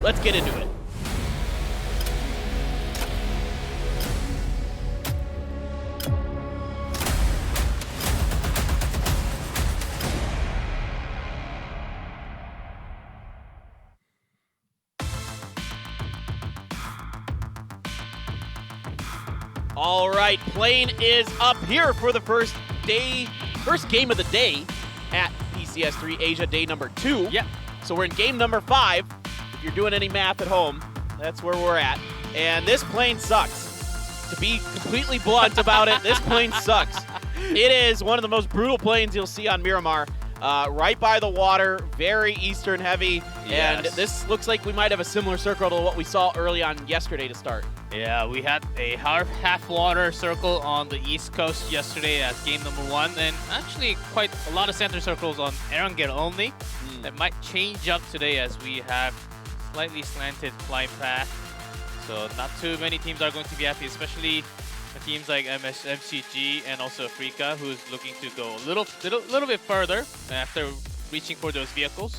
Let's get into it. All right, plane is up here for the first game of the day at PCS3 Asia, day number 2. Yeah. So we're in game number 5. If you're doing any math at home, that's where we're at. And this plane sucks. To be completely blunt about it, this plane sucks. It is one of the most brutal planes you'll see on Miramar. Right by the water, very eastern heavy, and this looks like we might have a similar circle to what we saw early on yesterday to start. Yeah, we had a half water circle on the east coast yesterday as game number 1, and actually quite a lot of center circles on Erangel only. That might change up today as we have slightly slanted flight path. So not too many teams are going to be happy, especially teams like MCG and also Africa, who's looking to go a little bit further after reaching for those vehicles.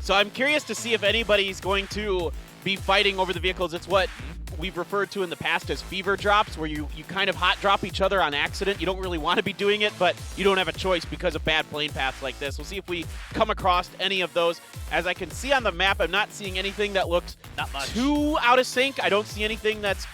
So I'm curious to see if anybody's going to be fighting over the vehicles. It's what we've referred to in the past as fever drops, where you kind of hot drop each other on accident. You don't really want to be doing it, but you don't have a choice because of bad plane paths like this. We'll see if we come across any of those. As I can see on the map, I'm not seeing anything that looks too out of sync. I don't see anything that's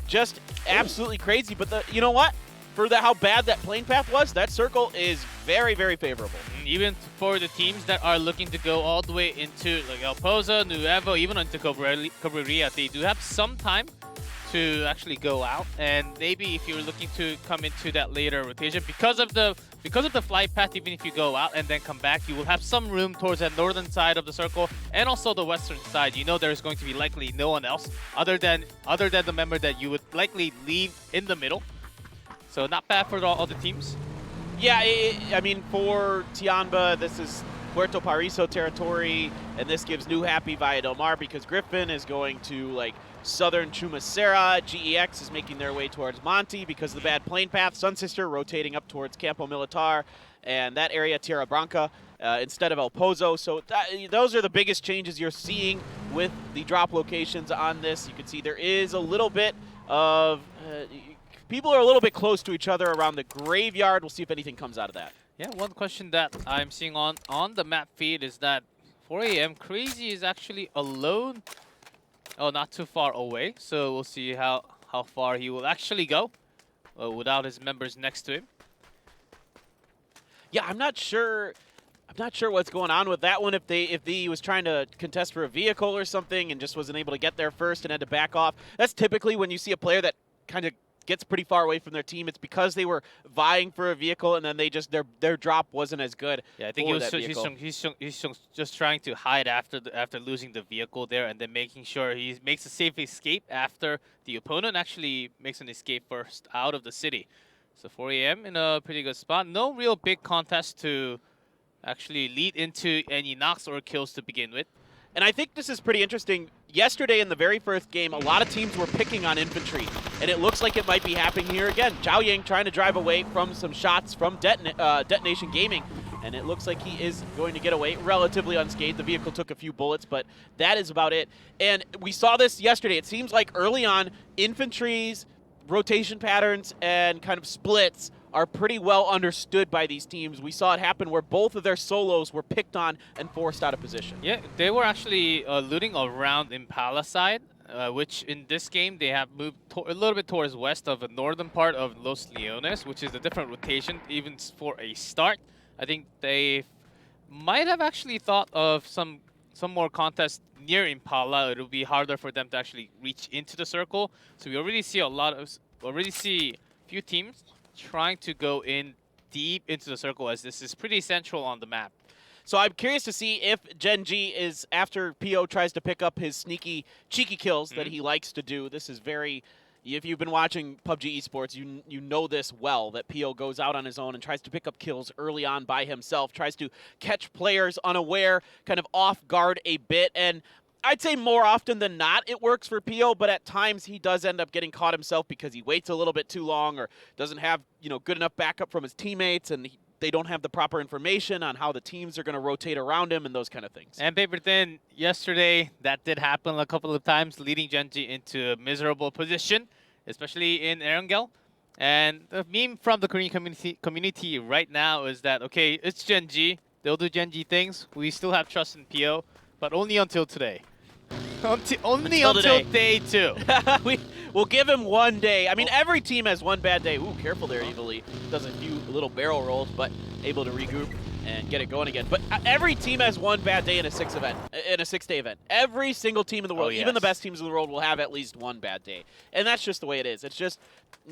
just absolutely crazy, but you know what? For how bad that plane path was, that circle is very, very favorable. Even for the teams that are looking to go all the way into like El Pozo, Nuevo, even into Cabrera, they do have some time to actually go out. And maybe if you're looking to come into that later rotation, because of the flight path, even if you go out and then come back, you will have some room towards that northern side of the circle and also the western side. You know there's going to be likely no one else other than the member that you would likely leave in the middle. So not bad for all the teams. Yeah, I mean, for Tianba, this is Puerto Pariso territory, and this gives New Happy Valle del Mar because Griffin is going to like southern Chumacera. GEX is making their way towards Monte because of the bad plane path. Sun Sister rotating up towards Campo Militar and that area, Tierra Branca, instead of El Pozo. So those are the biggest changes you're seeing with the drop locations on this. You can see there is a little bit of people are a little bit close to each other around the graveyard. We'll see if anything comes out of that. Yeah, one question that I'm seeing on the map feed is that 4 AM Crazy is actually alone. Oh, not too far away. So we'll see how far he will actually go without his members next to him. Yeah, I'm not sure what's going on with that one. If he was trying to contest for a vehicle or something and just wasn't able to get there first and had to back off. That's typically when you see a player that kind of gets pretty far away from their team. It's because they were vying for a vehicle and then they just their drop wasn't as good. Yeah, I think he's just trying to hide after losing the vehicle there and then making sure he makes a safe escape after the opponent actually makes an escape first out of the city. So 4 AM in a pretty good spot. No real big contest to actually lead into any knocks or kills to begin with. And I think this is pretty interesting. Yesterday in the very first game, a lot of teams were picking on infantry, and it looks like it might be happening here again. Zhao Yang trying to drive away from some shots from Detonation Gaming, and it looks like he is going to get away relatively unscathed. The vehicle took a few bullets, but that is about it. And we saw this yesterday. It seems like early on, infantry's rotation patterns and kind of splits are pretty well understood by these teams. We saw it happen where both of their solos were picked on and forced out of position. Yeah, they were actually looting around Impala side, which in this game they have moved a little bit towards west of the northern part of Los Leones, which is a different rotation even for a start. I think they might have actually thought of some more contests near Impala. It'll be harder for them to actually reach into the circle. So we already see a few teams trying to go in deep into the circle as this is pretty central on the map. So I'm curious to see if Gen G is, after PO tries to pick up his sneaky, cheeky kills that he likes to do. This is very, if you've been watching PUBG Esports, you know this well, that PO goes out on his own and tries to pick up kills early on by himself, tries to catch players unaware, kind of off guard a bit, and I'd say more often than not it works for PO, but at times he does end up getting caught himself because he waits a little bit too long or doesn't have, good enough backup from his teammates, and they don't have the proper information on how the teams are going to rotate around him and those kind of things. And paper thin, yesterday that did happen a couple of times, leading Gen.G into a miserable position, especially in Erangel. And the meme from the Korean community right now is that, okay, it's Gen.G, they'll do Gen.G things, we still have trust in PO, but only until today. Only until day 2. We'll give him one day. I mean, every team has one bad day. Ooh, careful there, Evilly. Does a few little barrel rolls, but able to regroup and get it going again. But every team has one bad day in a 6-day event. Every single team in the world, even the best teams in the world, will have at least one bad day. And that's just the way it is. It's just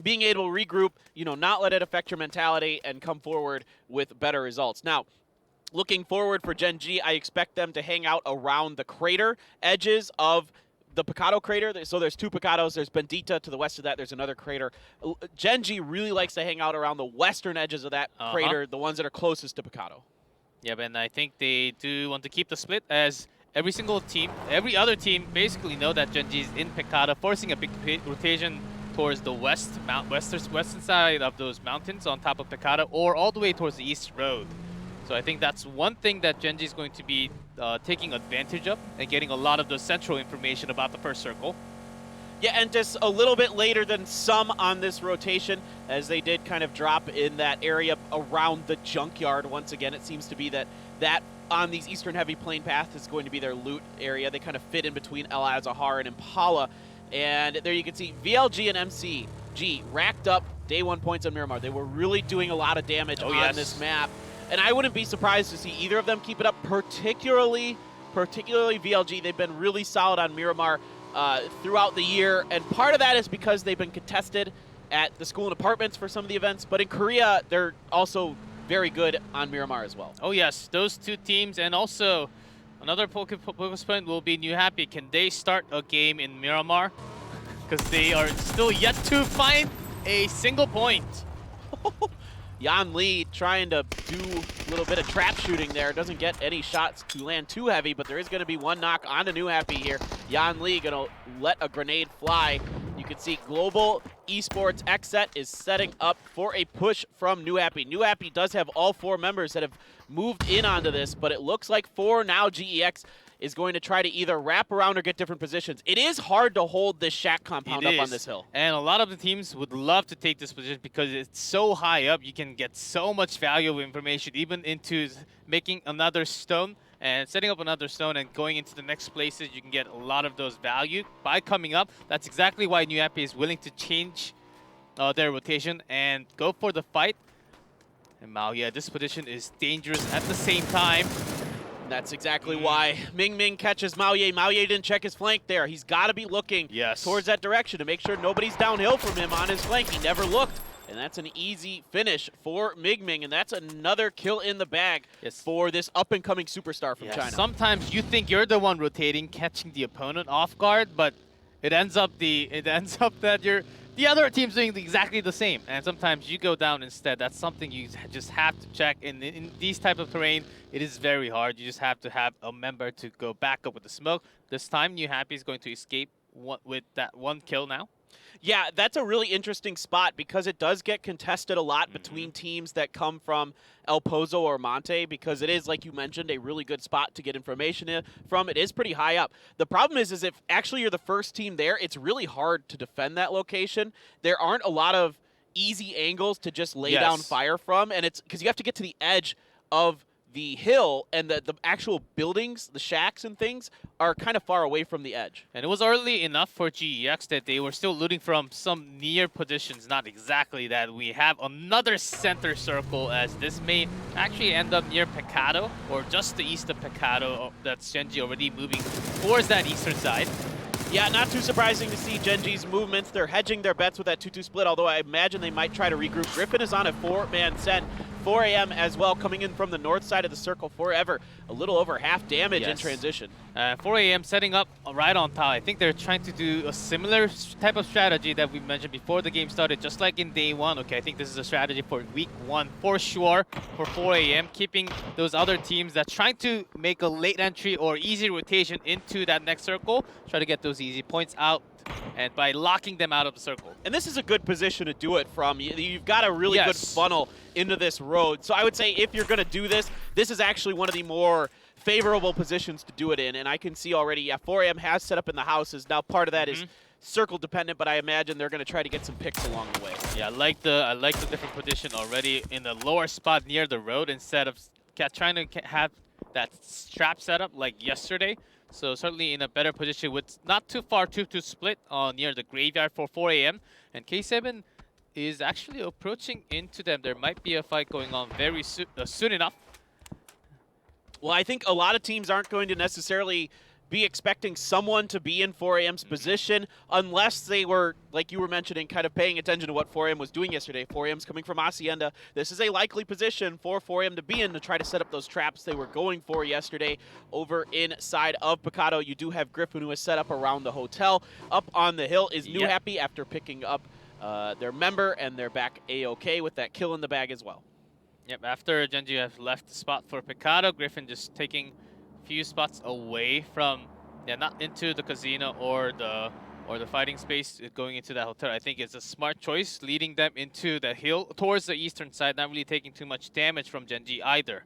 being able to regroup, not let it affect your mentality and come forward with better results. Now, looking forward for Gen.G, I expect them to hang out around the crater edges of the Picado crater. So there's 2 Picados. There's Bendita to the west of that. There's another crater. Gen.G really likes to hang out around the western edges of that crater, the ones that are closest to Picado. Yeah, and I think they do want to keep the split, as every single team, every other team basically know that Gen.G is in Picado, forcing a big rotation towards the western side of those mountains on top of Picado, or all the way towards the east road. So I think that's one thing that Gen.G is going to be taking advantage of, and getting a lot of the central information about the first circle. Yeah, and just a little bit later than some on this rotation, as they did kind of drop in that area around the junkyard. Once again, it seems to be that on these Eastern Heavy Plain path is going to be their loot area. They kind of fit in between El Azahar and Impala. And there you can see VLG and MCG racked up day 1 points on Miramar. They were really doing a lot of damage on this map. And I wouldn't be surprised to see either of them keep it up, particularly VLG. They've been really solid on Miramar throughout the year, and part of that is because they've been contested at the school and apartments for some of the events, but in Korea, they're also very good on Miramar as well. Oh yes, those 2 teams, and also another focus point will be New Happy. Can they start a game in Miramar? Because they are still yet to find a single point. Yan Lee trying to do a little bit of trap shooting there. Doesn't get any shots to land too heavy, but there is going to be one knock on to New Happy here. Yan Lee going to let a grenade fly. You can see Global Esports XSET is setting up for a push from New Happy. New Happy does have all 4 members that have moved in onto this, but it looks like for now GEX is going to try to either wrap around or get different positions. It is hard to hold this shack compound up on this hill. And a lot of the teams would love to take this position because it's so high up. You can get so much valuable information, even into making another stone and setting up another stone and going into the next places. You can get a lot of those value by coming up. That's exactly why New Happy is willing to change their rotation and go for the fight. And Mao, this position is dangerous at the same time. That's exactly why Ming Ming catches Mao Ye. Mao Ye didn't check his flank there. He's got to be looking towards that direction to make sure nobody's downhill from him on his flank. He never looked, and that's an easy finish for Ming Ming, and that's another kill in the bag for this up-and-coming superstar from China. Sometimes you think you're the one rotating, catching the opponent off guard, but it ends up that the other team's doing exactly the same, and sometimes you go down instead. That's something you just have to check. In these type of terrain, it is very hard. You just have to have a member to go back up with the smoke. This time, New Happy is going to escape with that 1 kill now. Yeah, that's a really interesting spot because it does get contested a lot between teams that come from El Pozo or Monte, because it is, like you mentioned, a really good spot to get information from. It is pretty high up. The problem is if actually you're the first team there, it's really hard to defend that location. There aren't a lot of easy angles to just lay down fire from, and it's because you have to get to the edge of the hill, and the actual buildings, the shacks and things, are kind of far away from the edge. And it was early enough for GEX that they were still looting from some near positions. Not exactly that. We have another center circle, as this may actually end up near Picado, or just the east of Picado. That's Gen.G already moving towards that eastern side. Yeah, not too surprising to see Gen.G's movements. They're hedging their bets with that 2-2 split, although I imagine they might try to regroup. Griffin is on a 4-man set. 4 a.m. as well, coming in from the north side of the circle. Forever, a little over half damage in transition. 4 a.m. setting up right on top. I think they're trying to do a similar type of strategy that we mentioned before the game started, just like in day 1. Okay, I think this is a strategy for week 1 for sure for 4 a.m. Keeping those other teams that's trying to make a late entry or easy rotation into that next circle, try to get those easy points out, and by locking them out of the circle. And this is a good position to do it from. You've got a really good funnel into this road. road. So I would say if you're going to do this, this is actually one of the more favorable positions to do it in. And I can see already, yeah, 4AM has set up in the houses. Now part of that is circle dependent, but I imagine they're going to try to get some picks along the way. Yeah, I like the different position already in the lower spot near the road instead of trying to have that trap setup like yesterday. So certainly in a better position with not too far to split near the graveyard for 4AM. And K7 is actually approaching into them. There might be a fight going on very soon enough. Well, I think a lot of teams aren't going to necessarily be expecting someone to be in 4AM's position unless they were, like you were mentioning, kind of paying attention to what 4AM was doing yesterday. 4AM's coming from Hacienda. This is a likely position for 4AM to be in to try to set up those traps they were going for yesterday over inside of Picado. You do have Griffin, who is set up around the hotel. Up on the hill is New Happy after picking up their member, and they're back A-OK with that kill in the bag as well. Yep, after Genji have left the spot for Picado, Griffin just taking few spots away from, not into the casino or the fighting space, going into that hotel. I think it's a smart choice, leading them into the hill towards the eastern side, not really taking too much damage from Genji either.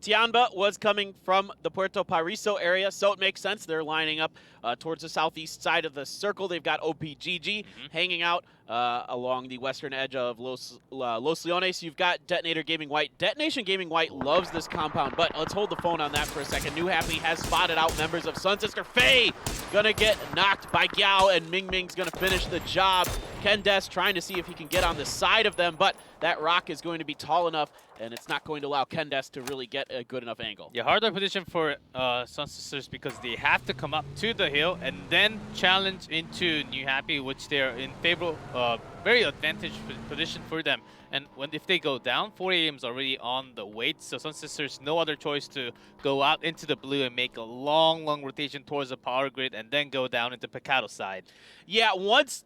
Tianba was coming from the Puerto Paraiso area, so it makes sense. They're lining up towards the southeast side of the circle. They've got OPGG hanging out along the western edge of Los Leones. You've got Detonator Gaming White. Detonation Gaming White loves this compound, but let's hold the phone on that for a second. New Happy has spotted out members of Sun Sister. Faye gonna get knocked by Giao, and Ming Ming's gonna finish the job. Ken Des trying to see if he can get on the side of them, but that rock is going to be tall enough, and it's not going to allow Ken Des to really get a good enough angle. Yeah, harder position for Sun Sisters because they have to come up to the hill and then challenge into New Happy, which they're in favorable, very advantageous position for them. And if they go down, 4AM is already on the wait, so Sun Sisters no other choice to go out into the blue and make a long rotation towards the power grid and then go down into Picado side. Yeah, once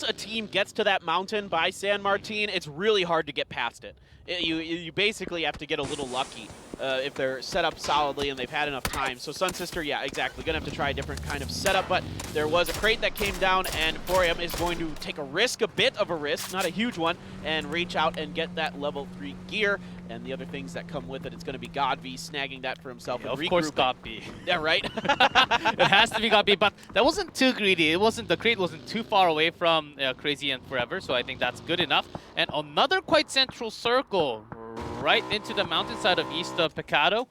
a team gets to that mountain by San Martin, it's really hard to get past it. You basically have to get a little lucky if they're set up solidly and they've had enough time. So Sun Sister, yeah, exactly, gonna have to try a different kind of setup, but there was a crate that came down, and 4AM is going to take a bit of a risk, not a huge one, and reach out and get that level 3 gear. And the other things that come with it, it's going to be God V snagging that for himself. Yeah, and of course, God V. Yeah, right? It has to be God V, but that wasn't too greedy. The crate wasn't too far away from Crazy and Forever, so I think that's good enough. And another quite central circle right into the mountainside of east of Picado.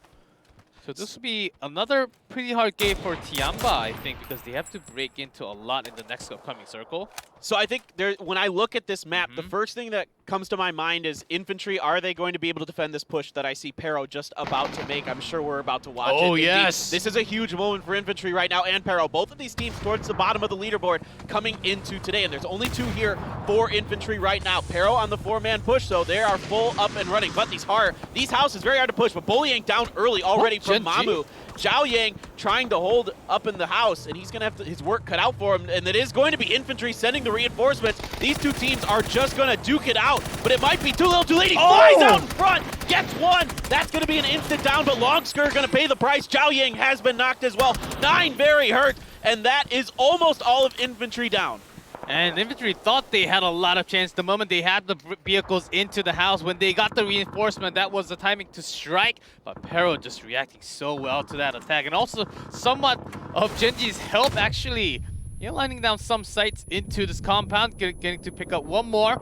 So this will be another pretty hard game for Tianba, I think, because they have to break into a lot in the next upcoming circle. So I think when I look at this map, the first thing that comes to my mind is infantry. Are they going to be able to defend this push that I see Pero just about to make? I'm sure we're about to watch it. Oh, Indeed, yes. this is a huge moment for infantry right now, and Pero. Both of these teams towards the bottom of the leaderboard coming into today, and there's only 2 here for infantry right now. Pero on the 4-man push, so they are full up and running. But these houses very hard to push, but Bullying down early already from Mamu. Zhao Yang trying to hold up in the house, and he's going to have his work cut out for him, and it is going to be infantry sending the reinforcements. These 2 teams are just going to duke it out, but it might be too little too late. He flies out in front, gets one. That's going to be an instant down, but Longsker going to pay the price. Zhao Yang has been knocked as well. 9 very hurt, and that is almost all of infantry down. And infantry thought they had a lot of chance the moment they had the vehicles into the house. When they got the reinforcement, that was the timing to strike. But Pero just reacting so well to that attack. And also somewhat of Genji's help actually, lining down some sights into this compound, getting to pick up one more.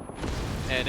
And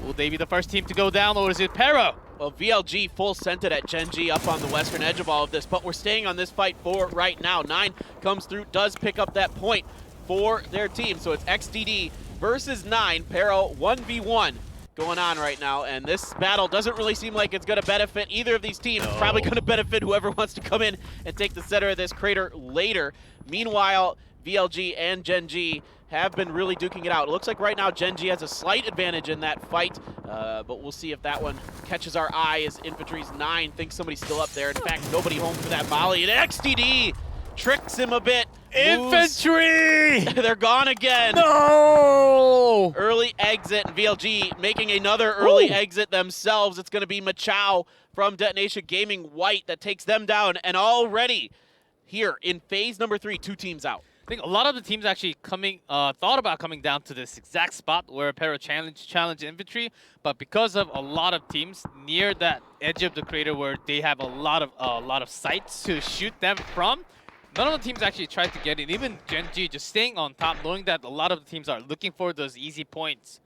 will they be the first team to go down, or is it Pero? Well, VLG full scented at Genji up on the western edge of all of this, but we're staying on this fight for right now. 9 comes through, does pick up that point for their team. So it's XDD versus 9. Pero 1v1 going on right now, and this battle doesn't really seem like it's going to benefit either of these teams. It's probably going to benefit whoever wants to come in and take the center of this crater later. Meanwhile, VLG and Genji have been really duking it out. It looks like right now Genji has a slight advantage in that fight, but we'll see if that one catches our eye as Infantry's 9 thinks somebody's still up there. In fact, nobody home for that volley, and XDD tricks him a bit. Infantry! They're gone again. No! Early exit, and VLG making another early exit themselves. It's going to be Machao from Detonation Gaming White that takes them down, and already here in phase number 3, 2 teams out. I think a lot of the teams actually thought about coming down to this exact spot where Pero challenge infantry, but because of a lot of teams near that edge of the crater where they have a lot of sights to shoot them from, none of the teams actually tried to get in. Even Gen G just staying on top, knowing that a lot of the teams are looking for those easy points.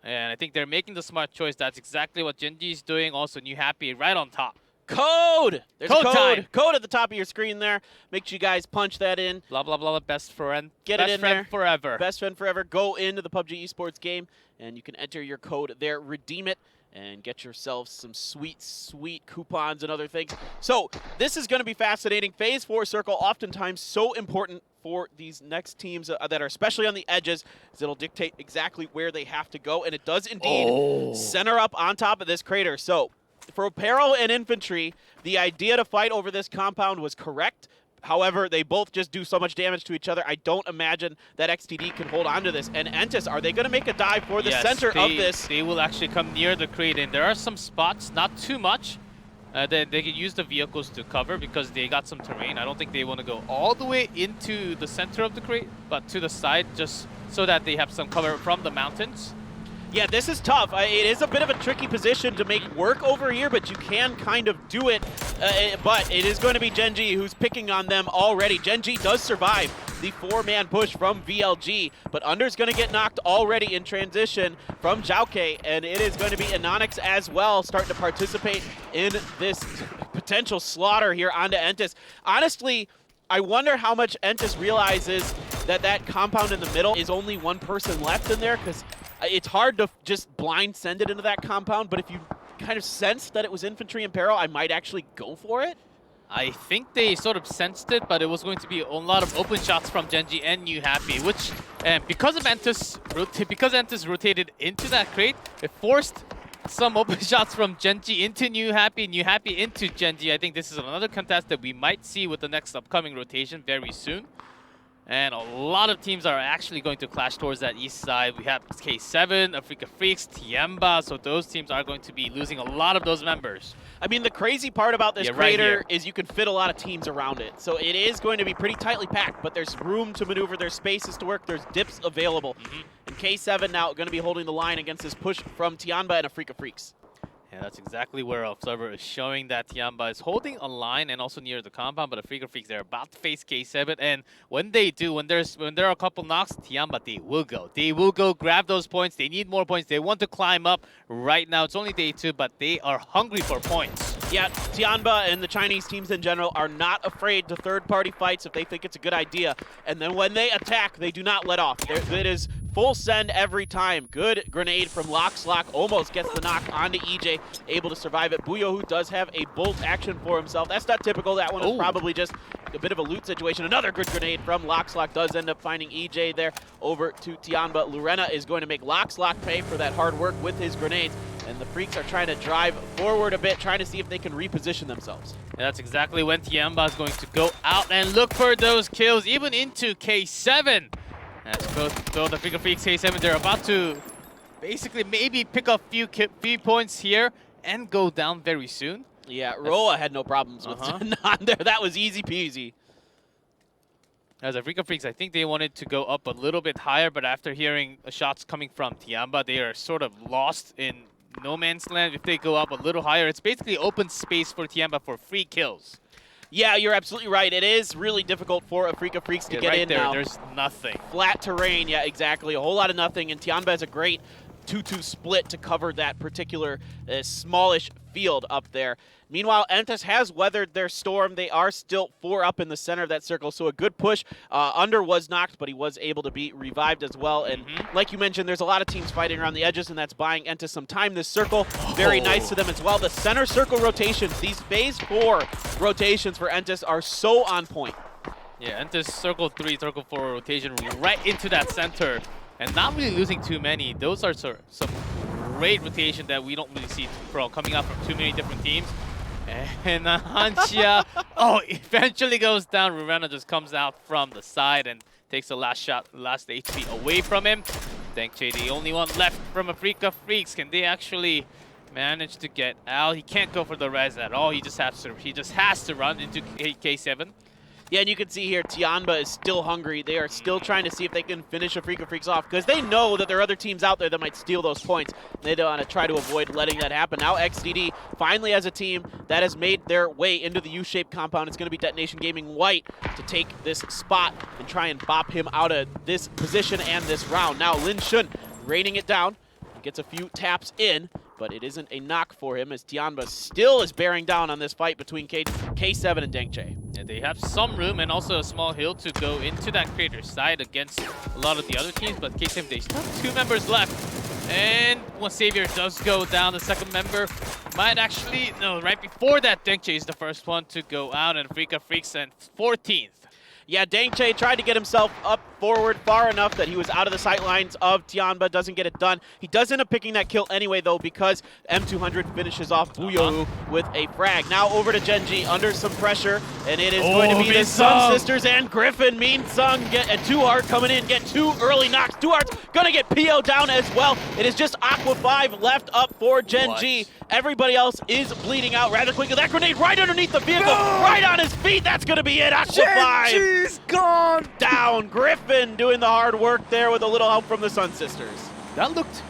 And I think they're making the smart choice. That's exactly what Gen G is doing. Also, New Happy right on top. Code! There's Code a time. code at the top of your screen there. Make sure you guys punch that in. Blah, blah, blah, best friend. Get best it in friend there. forever. Best friend forever. Go into the PUBG Esports game, and you can enter your code there, redeem it, and get yourself some sweet, sweet coupons and other things. So this is going to be fascinating. Phase 4 circle, oftentimes so important for these next teams that are especially on the edges, as it'll dictate exactly where they have to go, and it does indeed center up on top of this crater. So for Apparel and Infantry, the idea to fight over this compound was correct. However, they both just do so much damage to each other. I don't imagine that XTD can hold on to this. And Entis, are they going to make a dive for the center of this? They will actually come near the crate, and there are some spots, not too much, that they can use the vehicles to cover because they got some terrain. I don't think they want to go all the way into the center of the crate, but to the side just so that they have some cover from the mountains. Yeah, this is tough. It is a bit of a tricky position to make work over here, but you can kind of do it. But it is going to be Gen G who's picking on them already. Gen G does survive the 4-man push from VLG, but Under's going to get knocked already in transition from Zhaoke, and it is going to be Anonix as well starting to participate in this potential slaughter here onto Entis. Honestly, I wonder how much Entis realizes that that compound in the middle is only one person left in there, because it's hard to just blind send it into that compound, but if you kind of sensed that it was infantry in peril, I might actually go for it. I think they sort of sensed it, but it was going to be a lot of open shots from Genji and New Happy, which, because Entis rotated into that crate, it forced some open shots from Genji into New Happy into Genji. I think this is another contest that we might see with the next upcoming rotation very soon. And a lot of teams are actually going to clash towards that east side. We have K7, Africa Freaks, Tianba, so those teams are going to be losing a lot of those members. I mean, the crazy part about this crater is you can fit a lot of teams around it. So it is going to be pretty tightly packed, but there's room to maneuver, there's spaces to work, there's dips available. And K7 now going to be holding the line against this push from Tianba and Africa Freaks. Yeah, that's exactly where Observer is showing that Tianba is holding a line and also near the compound, but Africa Freaks, they're about to face K7, and when they do, when there are a couple knocks, Tianba, they will go grab those points. They need more points. They want to climb up right now. It's only day 2, but they are hungry for points. Yeah, Tianba and the Chinese teams in general are not afraid to third-party fights if they think it's a good idea. And then when they attack, they do not let off. It is full send every time. Good grenade from Lockslock, almost gets the knock onto EJ, able to survive it. Buyo, who does have a bolt action for himself. That's not typical. That one is probably just a bit of a loot situation. Another good grenade from Lockslock does end up finding EJ there over to Tianba. Lurena is going to make Lockslock pay for that hard work with his grenades. And the Freaks are trying to drive forward a bit, trying to see if they can reposition themselves. And that's exactly when Tianba is going to go out and look for those kills, even into K7. As both the Africa Freaks, K7, they're about to basically maybe pick up few points here and go down very soon. Yeah, Roa had no problems with not there. That was easy peasy. As Africa Freaks, I think they wanted to go up a little bit higher, but after hearing shots coming from Tianba, they are sort of lost in no man's land. If they go up a little higher, it's basically open space for Tianba for free kills. Yeah, you're absolutely right. It is really difficult for Africa Freaks to get right in there, now. There's nothing. Flat terrain, yeah, exactly. A whole lot of nothing, and Tianba has a great 2-2 split to cover that particular smallish field up there. Meanwhile, Entis has weathered their storm. They are still 4 up in the center of that circle, so a good push. Under was knocked, but he was able to be revived as well. And like you mentioned, there's a lot of teams fighting around the edges, and that's buying Entis some time. This circle, very nice to them as well. The center circle rotations, these phase 4 rotations for Entis are so on point. Yeah, Entis circle 3, circle 4 rotation right into that center, and not really losing too many. Those are some great rotation that we don't really see coming out from too many different teams. And Hanxia, eventually goes down. Rurena just comes out from the side and takes the last shot, last HP away from him. Dengche, the only one left from Africa Freaks. Can they actually manage to get out? He can't go for the res at all. He just has to run into K7. Yeah, and you can see here, Tianba is still hungry. They are still trying to see if they can finish a Freak of Freaks off because they know that there are other teams out there that might steal those points. They don't want to try to avoid letting that happen. Now XDD finally has a team that has made their way into the U-shaped compound. It's going to be Detonation Gaming White to take this spot and try and bop him out of this position and this round. Now Lin Shun raining it down. Gets a few taps in, but it isn't a knock for him as Tianba still is bearing down on this fight between K7 and Dengche. Yeah, they have some room and also a small hill to go into that creator side against a lot of the other teams, but K7, they still have 2 members left. And when Savior does go down, the second member might actually, no, right before that, Dengche is the first one to go out, and Freak of Freaks and 14th. Yeah, Dengche tried to get himself up forward far enough that he was out of the sight lines of Tianba, doesn't get it done. He does end up picking that kill anyway, though, because M200 finishes off Buyohu with a frag. Now over to Genji under some pressure, and it is going to be the Sun Sisters and Griffin. Mean Sung get a 2-heart coming in, get 2 early knocks. 2-heart's gonna get PO down as well. It is just Aqua 5 left up for Genji. Everybody else is bleeding out rather quickly. That grenade right underneath the vehicle, right on his feet. That's gonna be it. Aqua 5. Genji's gone Down. Griffin doing the hard work there with a little help from the Sun Sisters. That looked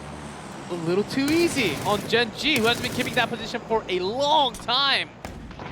a little too easy on Genji, who has been keeping that position for a long time.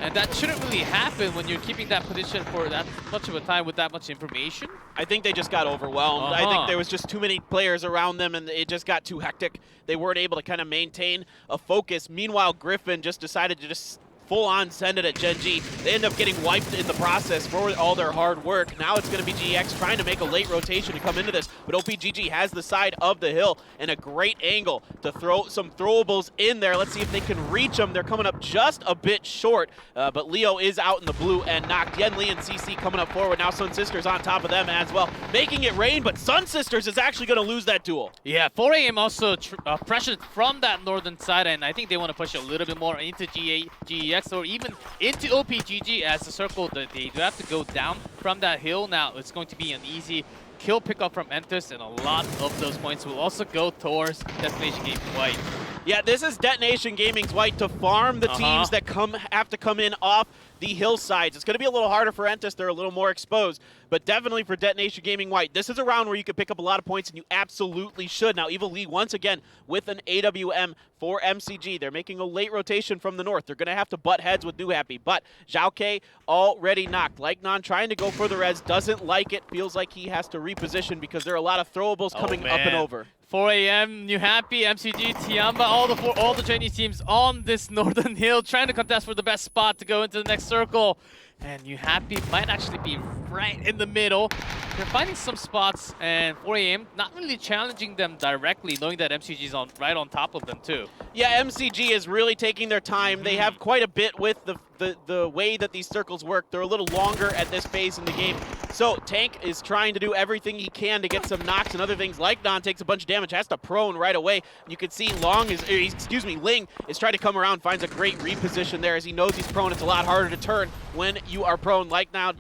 And that shouldn't really happen when you're keeping that position for that much of a time with that much information. I think they just got overwhelmed. I think there was just too many players around them and it just got too hectic. They weren't able to kind of maintain a focus. Meanwhile, Griffin just decided to just full-on send it at Genji. They end up getting wiped in the process for all their hard work. Now it's going to be GX trying to make a late rotation to come into this, but OPGG has the side of the hill and a great angle to throw some throwables in there. Let's see if they can reach them. They're coming up just a bit short, but Leo is out in the blue and knocked. Yen Lee and CC coming up forward. Now Sun Sisters on top of them as well, making it rain, but Sun Sisters is actually going to lose that duel. Yeah, 4AM also pressured from that northern side, and I think they want to push a little bit more into GEX or even into OPGG as the circle. They do have to go down from that hill. Now it's going to be an easy kill pickup from Entus, and a lot of those points will also go towards Detonation Gaming White. Yeah, this is Detonation Gaming's White to farm the teams that have to come in off the hillsides. It's going to be a little harder for Entus. They're a little more exposed, but definitely for Detonation Gaming White. This is a round where you could pick up a lot of points, and you absolutely should. Now, Evil Lee, once again, with an AWM for MCG. They're making a late rotation from the north. They're going to have to butt heads with New Happy, but Zhao K already knocked. Lycanon trying to go for the res, doesn't like it. Feels like he has to reposition because there are a lot of throwables coming up and over. 4AM, New Happy, MCG, Tianba, all the Chinese teams on this northern hill trying to contest for the best spot to go into the next circle. And New Happy might actually be right in the middle. They're finding some spots, and 4AM not really challenging them directly, knowing that MCG is right on top of them too. Yeah, MCG is really taking their time. They have quite a bit with the way that these circles work. They're a little longer at this phase in the game. So Tank is trying to do everything he can to get some knocks and other things. Lycanon takes a bunch of damage, has to prone right away. You can see Ling is trying to come around, finds a great reposition there as he knows he's prone. It's a lot harder to turn when you are prone. Lycanon,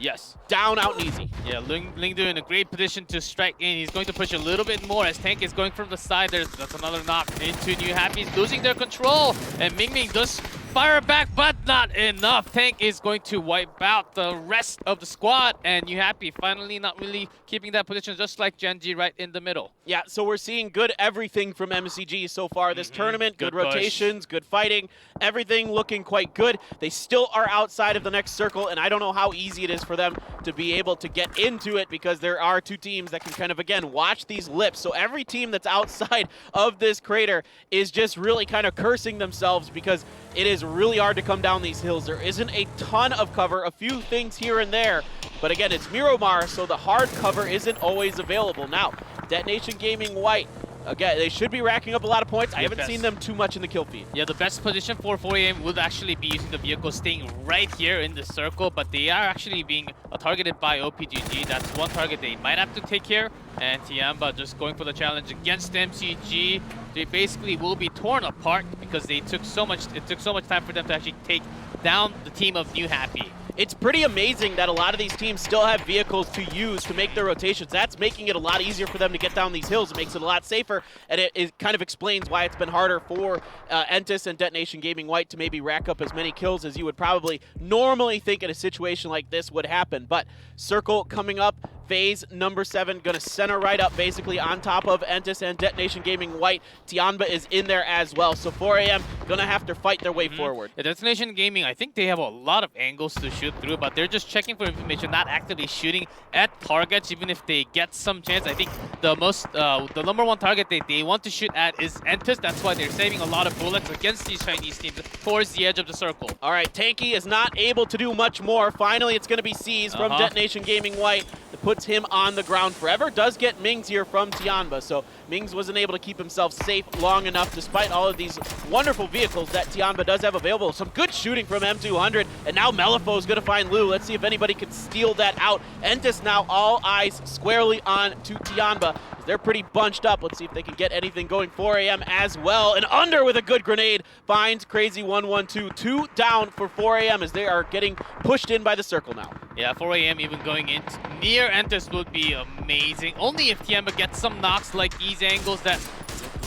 down, out, and easy. Yeah, Ling doing a great position to strike in. He's going to push a little bit more as Tank is going from the side. That's another knock into New Happy. He's losing their control, and Ming does fire back, but not enough. Tank is going to wipe out the rest of the squad, and New Happy finally not really keeping that position, just like Genji right in the middle. Yeah, so we're seeing good everything from MCG so far this tournament. Good rotations, good fighting, everything looking quite good. They still are outside of the next circle, and I don't know how easy it is for them to be able to get into it because there are two teams that can kind of, again, watch these lips. So every team that's outside of this crater is just really kind of cursing themselves because it is really hard to come down these hills. There isn't a ton of cover, a few things here and there, but again, it's Miramar, so the hard cover isn't always available. Now, Detonation Gaming White, again, they should be racking up a lot of points. I haven't seen them too much in the kill feed. Yeah, the best position for 4AM would actually be using the vehicle, staying right here in the circle, but they are actually being targeted by OPGG. That's one target they might have to take care, and Tianba just going for the challenge against MCG. They basically will be torn apart because it took so much time for them to actually take down the team of New Happy. It's pretty amazing that a lot of these teams still have vehicles to use to make their rotations. That's making it a lot easier for them to get down these hills. It makes it a lot safer, and it kind of explains why it's been harder for Entis and Detonation Gaming White to maybe rack up as many kills as you would probably normally think in a situation like this would happen. But Circle coming up, phase number 7, going to center right up basically on top of Entis and Detonation Gaming White. Tianba is in there as well, so 4AM going to have to fight their way forward. The Detonation Gaming, I think they have a lot of angles to shoot through, but they're just checking for information, not actively shooting at targets, even if they get some chance. I think the number one target they want to shoot at is Entis. That's why they're saving a lot of bullets against these Chinese teams towards the edge of the circle. All right, Tanky is not able to do much more. Finally, it's going to be Seas from Detonation Gaming White that puts him on the ground forever. Does get Mings here from Tianba, so Mings wasn't able to keep himself safe long enough despite all of these wonderful vehicles that Tianba does have available. Some good shooting from M200, and now Melifo is going to find Lou. Let's see if anybody can steal that out. Entis now all eyes squarely on to Tianba. They're pretty bunched up. Let's see if they can get anything going. 4AM as well, and Under with a good grenade finds Crazy 112. 2 down for 4AM as they are getting pushed in by the circle now. Yeah, 4AM even going in near Entis would be amazing. Only if Tianba gets some knocks like these angles that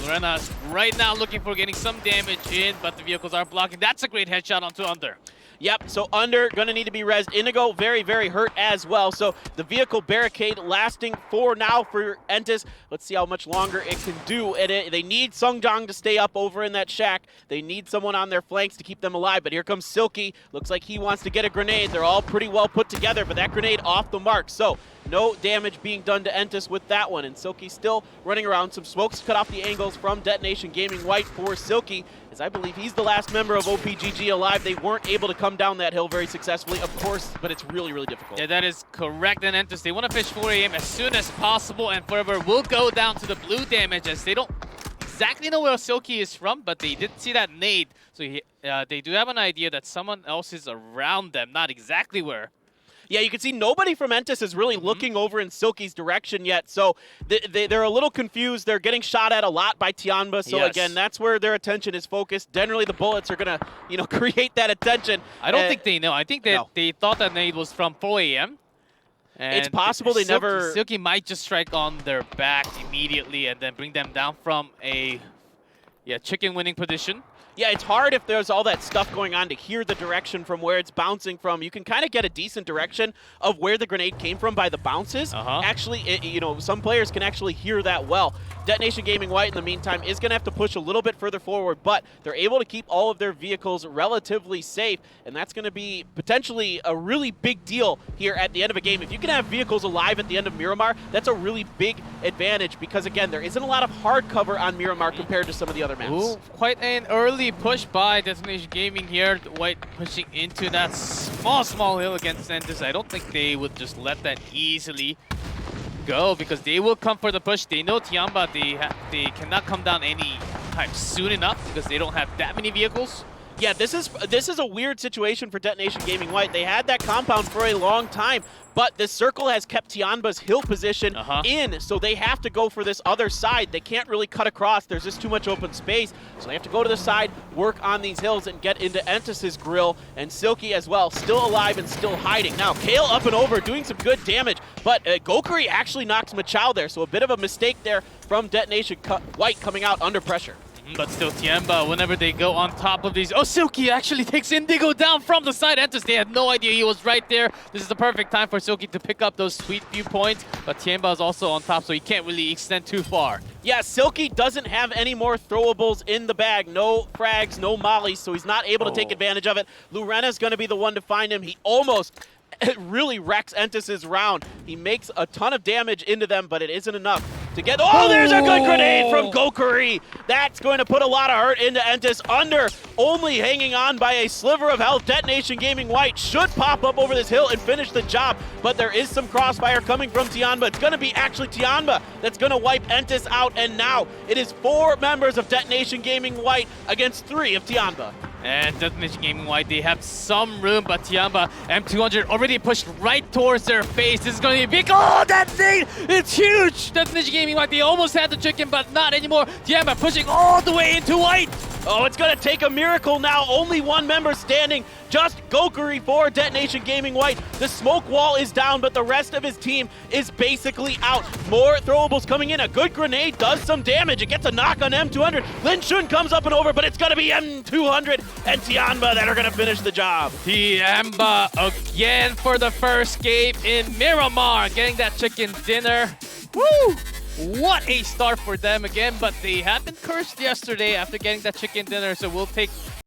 Lorena's right now looking for getting some damage in, but the vehicles are blocking. That's a great headshot onto Under. Yep, so Under gonna need to be rezzed. Indigo very, very hurt as well. So the vehicle barricade lasting for now for Entis. Let's see how much longer it can do. They need Sungjang to stay up over in that shack. They need someone on their flanks to keep them alive, but here comes Silky. Looks like he wants to get a grenade. They're all pretty well put together, but that grenade off the mark. So no damage being done to Entis with that one, and Silky still running around. Some smokes cut off the angles from Detonation Gaming White for Silky, as I believe he's the last member of OPGG alive. They weren't able to come down that hill very successfully, of course, but it's really, really difficult. Yeah, that is correct. And Entis, they want to fish 4AM as soon as possible, and Forever will go down to the blue damage as they don't exactly know where Silky is from, but they did see that nade, so they do have an idea that someone else is around them, not exactly where. Yeah, you can see nobody from Entis is really looking over in Silky's direction yet, so they're a little confused. They're getting shot at a lot by Tianba, so again, that's where their attention is focused. Generally, the bullets are going to, create that attention. I don't think they know. I think that they thought that nade was from 4AM. And it's possible they never... Silky might just strike on their back immediately and then bring them down from a chicken winning position. Yeah, it's hard if there's all that stuff going on to hear the direction from where it's bouncing from. You can kind of get a decent direction of where the grenade came from by the bounces. Actually, some players can actually hear that well. Detonation Gaming White, in the meantime, is going to have to push a little bit further forward, but they're able to keep all of their vehicles relatively safe, and that's going to be potentially a really big deal here at the end of a game. If you can have vehicles alive at the end of Miramar, that's a really big advantage because, again, there isn't a lot of hard cover on Miramar compared to some of the other maps. Ooh, quite an early push by Detonation Gaming here. White pushing into that small hill against Entis. I don't think they would just let that easily go because they will come for the push. They know Tianba, they cannot come down any time soon enough because they don't have that many vehicles. Yeah, this is a weird situation for Detonation Gaming White. They had that compound for a long time, but this circle has kept Tianba's hill position in, so they have to go for this other side. They can't really cut across. There's just too much open space, so they have to go to the side, work on these hills, and get into Entis's grill, and Silky as well, still alive and still hiding. Now, Kale up and over, doing some good damage, but Gokuri actually knocks Machao there, so a bit of a mistake there from Detonation White coming out under pressure. But still, Tianba, whenever they go on top of these... Oh, Silky actually takes Indigo down from the side. Entis, they had no idea he was right there. This is the perfect time for Silky to pick up those sweet few points. But Tianba is also on top, so he can't really extend too far. Yeah, Silky doesn't have any more throwables in the bag. No frags, no mollies, so he's not able to take advantage of it. Lurena's going to be the one to find him. He almost... It really wrecks Entis's round. He makes a ton of damage into them, but it isn't enough to get... Oh, there's a good grenade from Gokuri. That's going to put a lot of hurt into Entis. Under, only hanging on by a sliver of health. Detonation Gaming White should pop up over this hill and finish the job, but there is some crossfire coming from Tianba. It's going to be actually Tianba that's going to wipe Entis out, and now it is 4 members of Detonation Gaming White against 3 of Tianba. And Detonation Gaming White, they have some room, but Tianba, M200 already pushed right towards their face. This is going to be big. Oh, that thing! It's huge! Detonation Gaming White, they almost had the chicken, but not anymore. Tianba pushing all the way into White. Oh, it's going to take a miracle now. Only one member standing. Just Gokuri for Detonation Gaming White. The smoke wall is down, but the rest of his team is basically out. More throwables coming in. A good grenade does some damage. It gets a knock on M200. Lin Shun comes up and over, but it's going to be M200 and Tianba that are going to finish the job. Tianba again for the first game in Miramar, getting that chicken dinner. Woo! What a start for them again, but they have been cursed yesterday after getting that chicken dinner, so we'll take